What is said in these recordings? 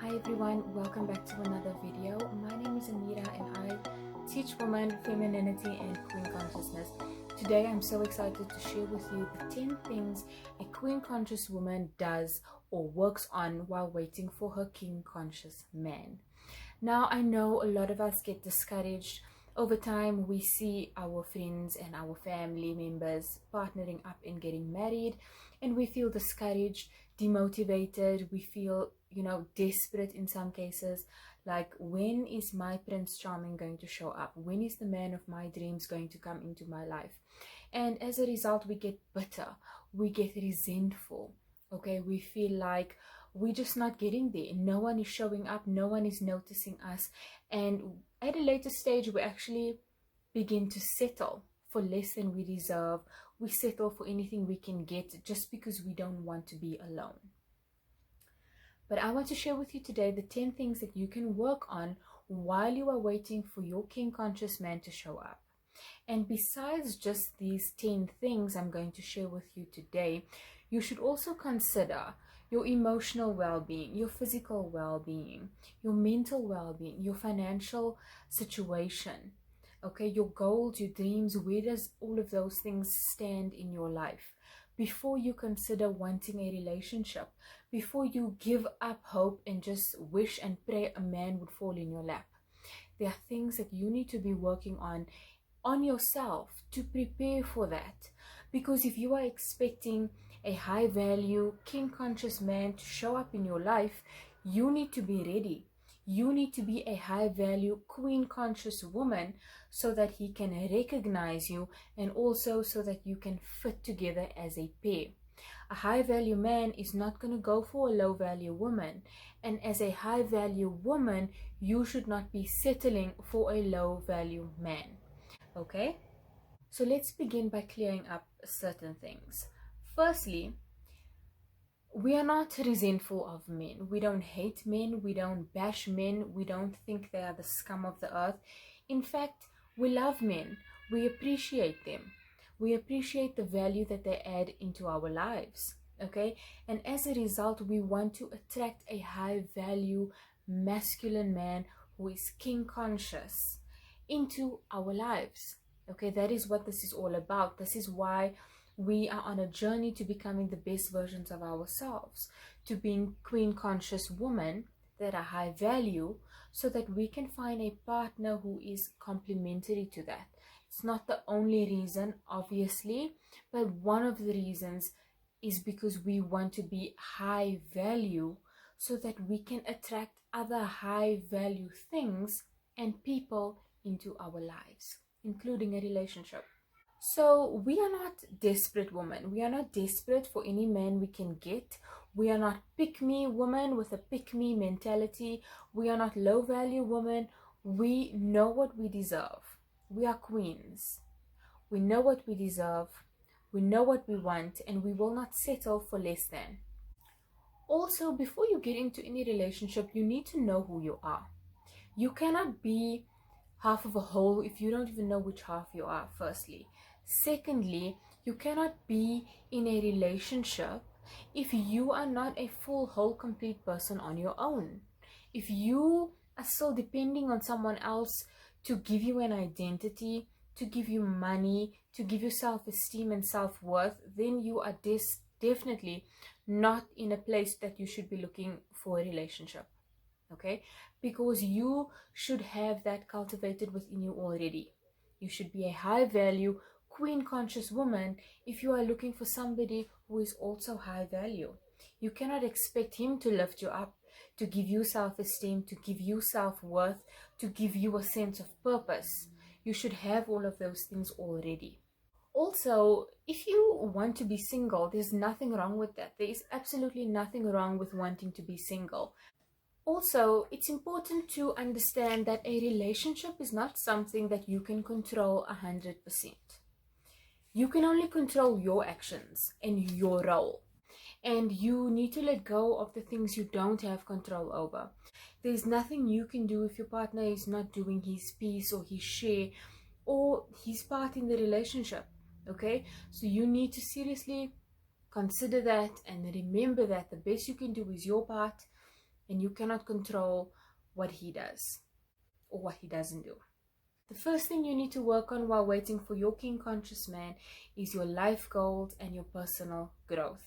Hi everyone, welcome back to another video. My name is Anita and I teach women femininity and queen consciousness. Today I'm so excited to share with you the 10 things a queen conscious woman does or works on while waiting for her king conscious man. Now I know a lot of us get discouraged. Over time we see our friends and our family members partnering up and getting married, and we feel discouraged, demotivated. We feel desperate in some cases, like, when is my Prince Charming going to show up? When is the man of my dreams going to come into my life? And as a result, we get bitter, we get resentful. Okay, we feel like we're just not getting there. No one is showing up, no one is noticing us, and at a later stage we actually begin to settle for less than we deserve. We settle for anything we can get just because we don't want to be alone. But I want to share with you today the 10 things that you can work on while you are waiting for your king conscious man to show up. And besides just these 10 things I'm going to share with you today, you should also consider your emotional well-being, your physical well-being, your mental well-being, your financial situation, okay, your goals, your dreams. Where does all of those things stand in your life before you consider wanting a relationship, before you give up hope and just wish and pray a man would fall in your lap? There are things that you need to be working on yourself to prepare for that. Because if you are expecting a high value king conscious man to show up in your life, you need to be ready. You need to be a high value queen conscious woman so that he can recognize you, and also so that you can fit together as a pair. A high value man is not going to go for a low value woman, and as a high value woman you should not be settling for a low value man. Okay, so let's begin by clearing up certain things. Firstly, we are not resentful of men. We don't hate men. We don't bash men. We don't think they are the scum of the earth. In fact, we love men. We appreciate them. We appreciate the value that they add into our lives. Okay, and as a result, we want to attract a high value masculine man who is king conscious into our lives. Okay, that is what this is all about. This is why we are on a journey to becoming the best versions of ourselves, to being queen conscious women that are high value, so that we can find a partner who is complementary to that. It's not the only reason, obviously, but one of the reasons is because we want to be high value so that we can attract other high value things and people into our lives, including a relationship. So we are not desperate women. We are not desperate for any man we can get. We are not pick-me women with a pick-me mentality. We are not low-value women. We know what we deserve. We are queens. We know what we deserve. We know what we want, and we will not settle for less than. Also, before you get into any relationship, you need to know who you are. You cannot be half of a whole if you don't even know which half you are, firstly. Secondly, you cannot be in a relationship if you are not a full, whole, complete person on your own. If you are still depending on someone else to give you an identity, to give you money, to give you self-esteem and self-worth, then you are definitely not in a place that you should be looking for a relationship. Okay, because you should have that cultivated within you already. You should be a high value queen conscious woman if you are looking for somebody who is also high value. You cannot expect him to lift you up, to give you self-esteem, to give you self-worth, to give you a sense of purpose. You should have all of those things already. Also, if you want to be single, there's nothing wrong with that. There is absolutely nothing wrong with wanting to be single. Also, it's important to understand that a relationship is not something that you can control 100%. You can only control your actions and your role. And you need to let go of the things you don't have control over. There's nothing you can do if your partner is not doing his piece or his share or his part in the relationship. Okay? So you need to seriously consider that and remember that the best you can do is your part. and you cannot control what he does or what he doesn't do. The first thing you need to work on while waiting for your King Conscious Man is your life goals and your personal growth.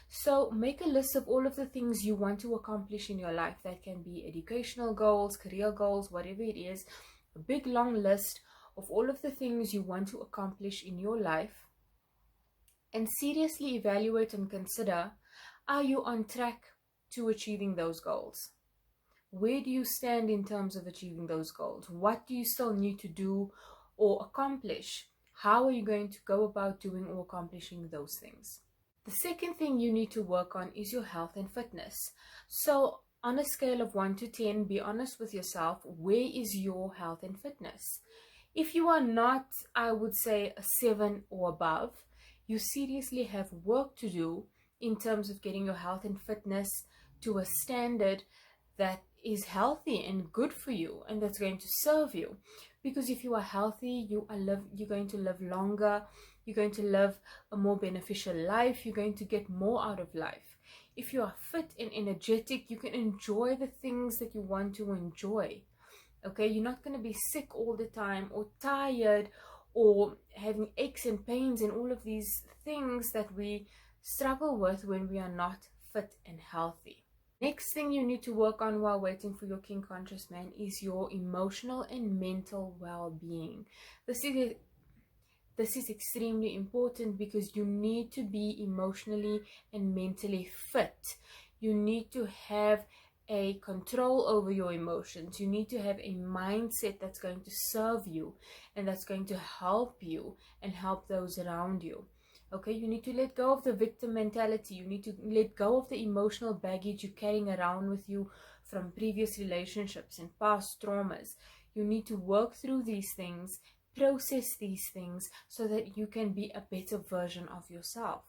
So make a list of all of the things you want to accomplish in your life. That can be educational goals, career goals, whatever it is. A big long list of all of the things you want to accomplish in your life, and seriously evaluate and consider, are you on track to achieving those goals? Where do you stand in terms of achieving those goals? What do you still need to do or accomplish? How are you going to go about doing or accomplishing those things? The second thing you need to work on is your health and fitness. So on a scale of 1 to 10, be honest with yourself. Where is your health and fitness? If you are not, I would say, a 7 or above, you seriously have work to do in terms of getting your health and fitness to a standard that is healthy and good for you and that's going to serve you. Because if you are healthy, you're going to live longer, you're going to live a more beneficial life, you're going to get more out of life. If you are fit and energetic, you can enjoy the things that you want to enjoy. Okay, you're not going to be sick all the time or tired or having aches and pains and all of these things that we struggle with when we are not fit and healthy. Next thing you need to work on while waiting for your King Conscious Man is your emotional and mental well-being. This is extremely important because you need to be emotionally and mentally fit. You need to have a control over your emotions. You need to have a mindset that's going to serve you and that's going to help you and help those around you. Okay, you need to let go of the victim mentality. You need to let go of the emotional baggage you're carrying around with you from previous relationships and past traumas. You need to work through these things, process these things so that you can be a better version of yourself.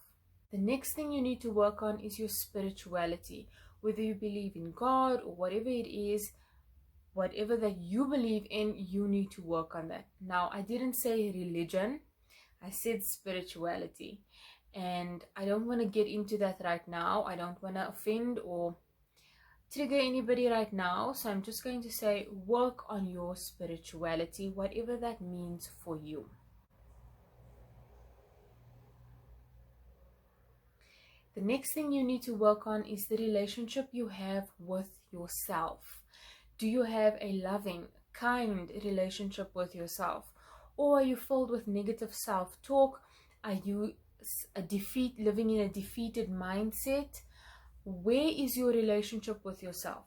The next thing you need to work on is your spirituality. Whether you believe in God or whatever it is, whatever that you believe in, you need to work on that. Now, I didn't say religion, I said spirituality. And I don't want to get into that right now. I don't want to offend or trigger anybody right now. So I'm just going to say work on your spirituality, whatever that means for you. The next thing you need to work on is the relationship you have with yourself. Do you have a loving, kind relationship with yourself? Or are you filled with negative self-talk? Are you living in a defeated mindset? Where is your relationship with yourself?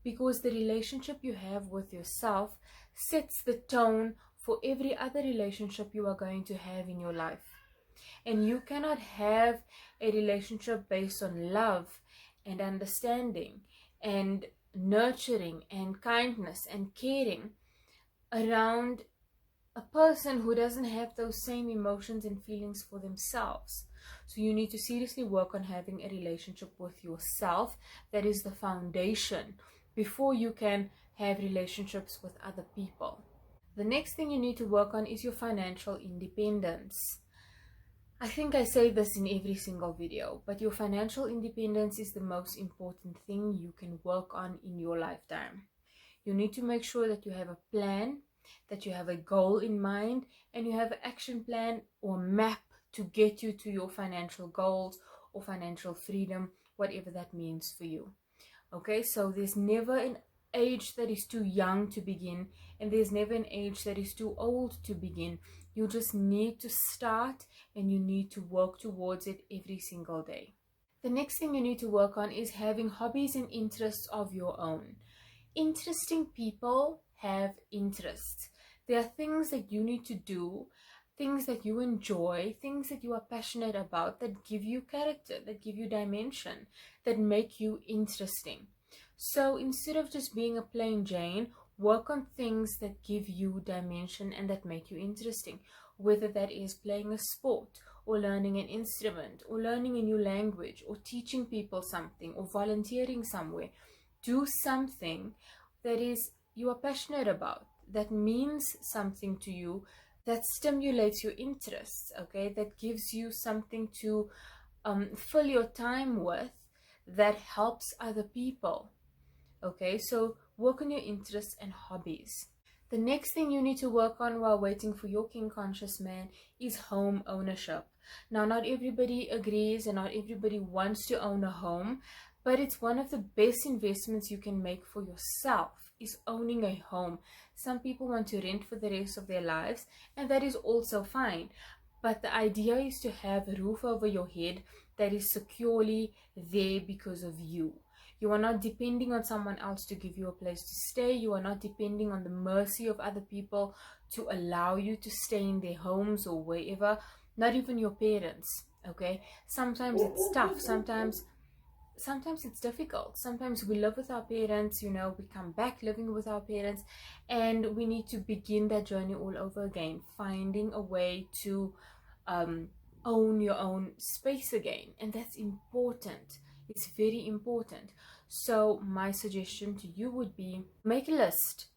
Because the relationship you have with yourself sets the tone for every other relationship you are going to have in your life. And you cannot have a relationship based on love and understanding and nurturing and kindness and caring around a person who doesn't have those same emotions and feelings for themselves. So you need to seriously work on having a relationship with yourself. That is the foundation before you can have relationships with other people. The next thing you need to work on is your financial independence. I think I say this in every single video, but your financial independence is the most important thing you can work on in your lifetime. You need to make sure that you have a plan, that you have a goal in mind, and you have an action plan or map to get you to your financial goals or financial freedom, whatever that means for you. Okay, so there's never an age that is too young to begin, and there's never an age that is too old to begin. You just need to start and you need to work towards it every single day. The next thing you need to work on is having hobbies and interests of your own. Interesting people have interests. There are things that you need to do, things that you enjoy, things that you are passionate about that give you character, that give you dimension, that make you interesting. So instead of just being a plain Jane, work on things that give you dimension and that make you interesting. Whether that is playing a sport or learning an instrument or learning a new language or teaching people something or volunteering somewhere. Do something that is you are passionate about, that means something to you, that stimulates your interests, okay, that gives you something to fill your time with, that helps other people. Okay, so work on your interests and hobbies. The next thing you need to work on while waiting for your king conscious man is home ownership. Now, not everybody agrees and not everybody wants to own a home, but it's one of the best investments you can make for yourself is owning a home. Some people want to rent for the rest of their lives, and that is also fine. But the idea is to have a roof over your head that is securely there because of you. You are not depending on someone else to give you a place to stay. You are not depending on the mercy of other people to allow you to stay in their homes or wherever, not even your parents. Okay, sometimes it's tough, sometimes it's difficult. Sometimes we live with our parents, you know, we come back living with our parents, and we need to begin that journey all over again, finding a way to own your own space again. And that's important. It's very important. So my suggestion to you would be, make a list.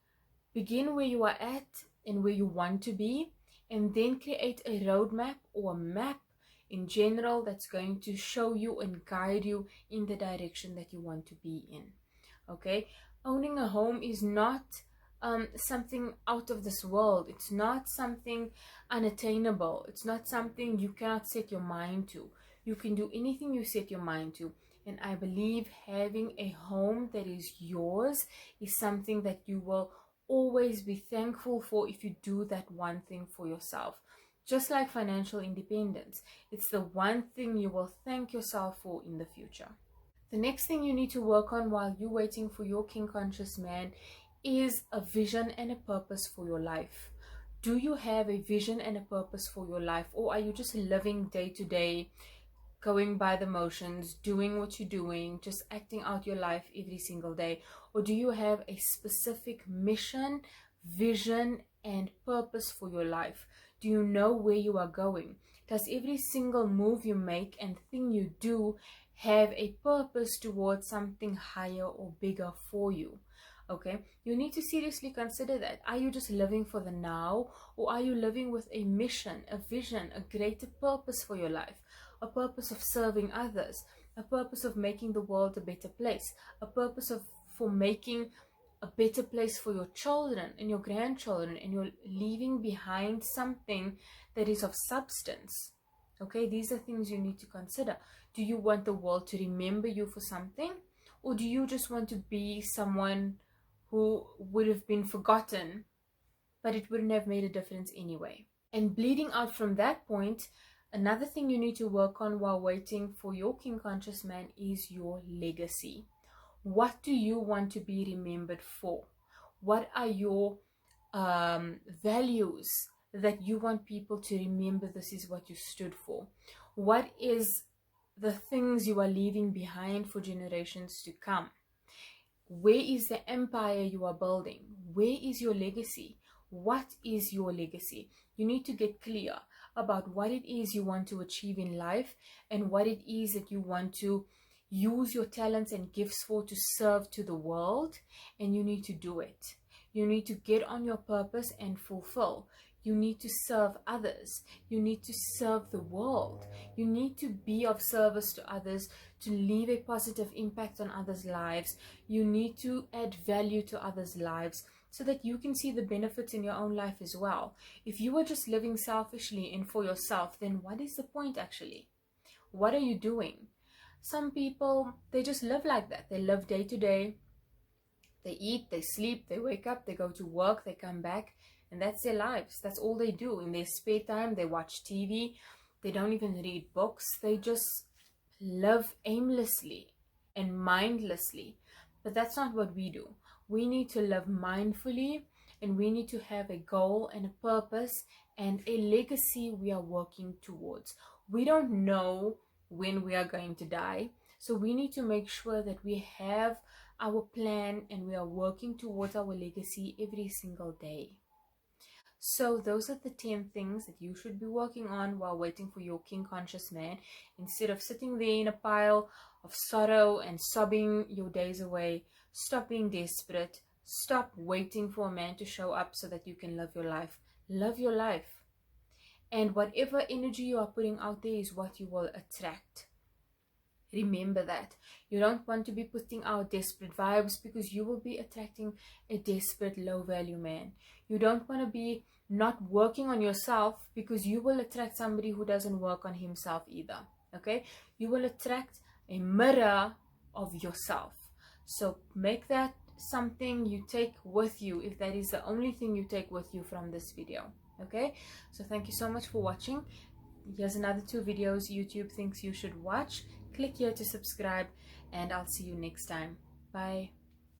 Begin where you are at and where you want to be, and then create a roadmap or a map in general that's going to show you and guide you in the direction that you want to be in. Okay, owning a home is not something out of this world. It's not something unattainable. It's not something you cannot set your mind to. You can do anything you set your mind to. And I believe having a home that is yours is something that you will always be thankful for if you do that one thing for yourself. Just like financial independence, it's the one thing you will thank yourself for in the future. The next thing you need to work on while you're waiting for your king conscious man is a vision and a purpose for your life. Do you have a vision and a purpose for your life, or are you just living day to day, going by the motions, doing what you're doing, just acting out your life every single day? Or do you have a specific mission, vision, and purpose for your life? Do you know where you are going? Does every single move you make and thing you do have a purpose towards something higher or bigger for you? Okay, you need to seriously consider that. Are you just living for the now, or are you living with a mission, a vision, a greater purpose for your life? A purpose of serving others, a purpose of making the world a better place, a purpose of for making a better place for your children and your grandchildren, and you're leaving behind something that is of substance. Okay, these are things you need to consider. Do you want the world to remember you for something, or do you just want to be someone who would have been forgotten, but it wouldn't have made a difference anyway? And bleeding out from that point, another thing you need to work on while waiting for your king conscious man is your legacy. What do you want to be remembered for? What are your values that you want people to remember this is what you stood for? What is the things you are leaving behind for generations to come? Where is the empire you are building? Where is your legacy? What is your legacy? You need to get clear about what it is you want to achieve in life and what it is that you want to use your talents and gifts for to serve to the world, and you need to do it. You need to get on your purpose and fulfill. You need to serve others. You need to serve the world. You need to be of service to others, to leave a positive impact on others' lives. You need to add value to others' lives so that you can see the benefits in your own life as well. If you are just living selfishly and for yourself, then what is the point actually? What are you doing? Some people, they just live like that. They live day to day. They eat, they sleep, they wake up, they go to work, they come back, and that's their lives. That's all they do. In their spare time, they watch TV. They don't even read books. They just live aimlessly and mindlessly. But that's not what we do. We need to live mindfully, and we need to have a goal and a purpose and a legacy we are working towards. We don't know when we are going to die, so we need to make sure that we have our plan and we are working towards our legacy every single day. So those are the 10 things that you should be working on while waiting for your king conscious man, instead of sitting there in a pile of sorrow and sobbing your days away. Stop being desperate. Stop waiting for a man to show up so that you can live your life. Live your life. And whatever energy you are putting out there is what you will attract. Remember that. You don't want to be putting out desperate vibes, because you will be attracting a desperate, low value man. You don't want to be not working on yourself, because you will attract somebody who doesn't work on himself either. Okay? You will attract a mirror of yourself. So make that something you take with you, if that is the only thing you take with you from this video. Okay? So thank you so much for watching. Here's another 2 videos YouTube thinks you should watch. Click here to subscribe, and I'll see you next time. Bye.